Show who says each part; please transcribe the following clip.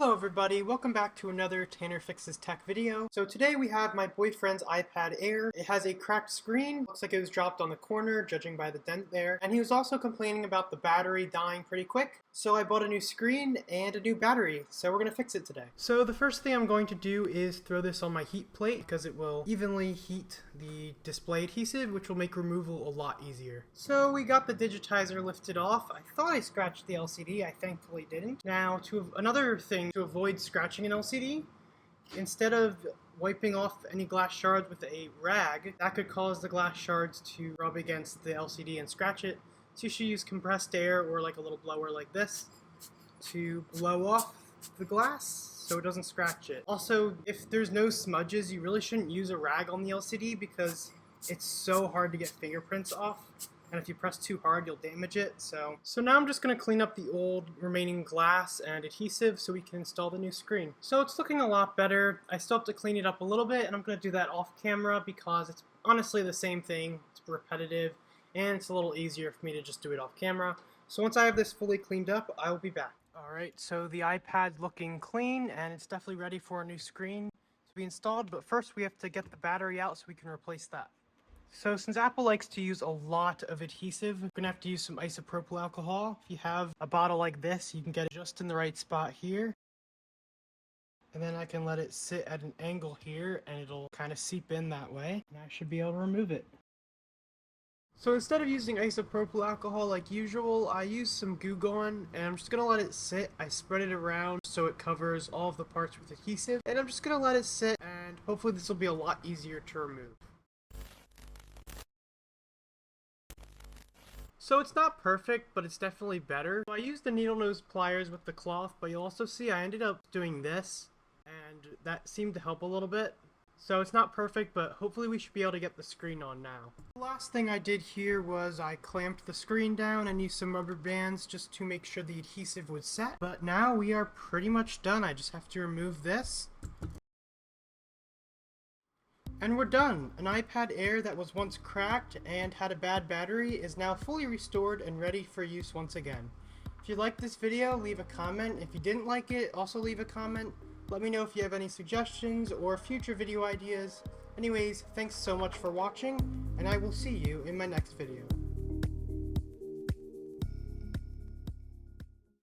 Speaker 1: Hello everybody, welcome back to another Tanner Fixes Tech video. So today we have my boyfriend's iPad Air. It has a cracked screen, looks like it was dropped on the corner, judging by the dent there. And he was also complaining about the battery dying pretty quick. So I bought a new screen and a new battery, so we're gonna fix it today. So the first thing I'm going to do is throw this on my heat plate because it will evenly heat the display adhesive, which will make removal a lot easier. So we got the digitizer lifted off. I thought I scratched the LCD, I thankfully didn't. Now another thing to avoid scratching an LCD, instead of wiping off any glass shards with a rag, that could cause the glass shards to rub against the LCD and scratch it. So you should use compressed air or like a little blower like this to blow off the glass so it doesn't scratch it. Also, if there's no smudges, you really shouldn't use a rag on the LCD because it's so hard to get fingerprints off. And if you press too hard, you'll damage it. So now I'm just going to clean up the old remaining glass and adhesive so we can install the new screen. So it's looking a lot better. I still have to clean it up a little bit, and I'm going to do that off camera because it's honestly the same thing. It's repetitive, and it's a little easier for me to just do it off camera. So once I have this fully cleaned up, I will be back. Alright, so the iPad's looking clean, and it's definitely ready for a new screen to be installed. But first we have to get the battery out so we can replace that. So since Apple likes to use a lot of adhesive, we're going to have to use some isopropyl alcohol. If you have a bottle like this, you can get it just in the right spot here. And then I can let it sit at an angle here and it'll kind of seep in that way. And I should be able to remove it. So instead of using isopropyl alcohol like usual, I use some Goo Gone and I'm just going to let it sit. I spread it around so it covers all of the parts with adhesive. And I'm just going to let it sit, and hopefully this will be a lot easier to remove. So it's not perfect, but it's definitely better. So I used the needle nose pliers with the cloth, but you'll also see I ended up doing this, and that seemed to help a little bit. So it's not perfect, but hopefully we should be able to get the screen on now. The last thing I did here was I clamped the screen down and used some rubber bands just to make sure the adhesive would set. But now we are pretty much done. I just have to remove this. And we're done! An iPad Air that was once cracked and had a bad battery is now fully restored and ready for use once again. If you liked this video, leave a comment. If you didn't like it, also leave a comment. Let me know if you have any suggestions or future video ideas. Anyways, thanks so much for watching, and I will see you in my next video.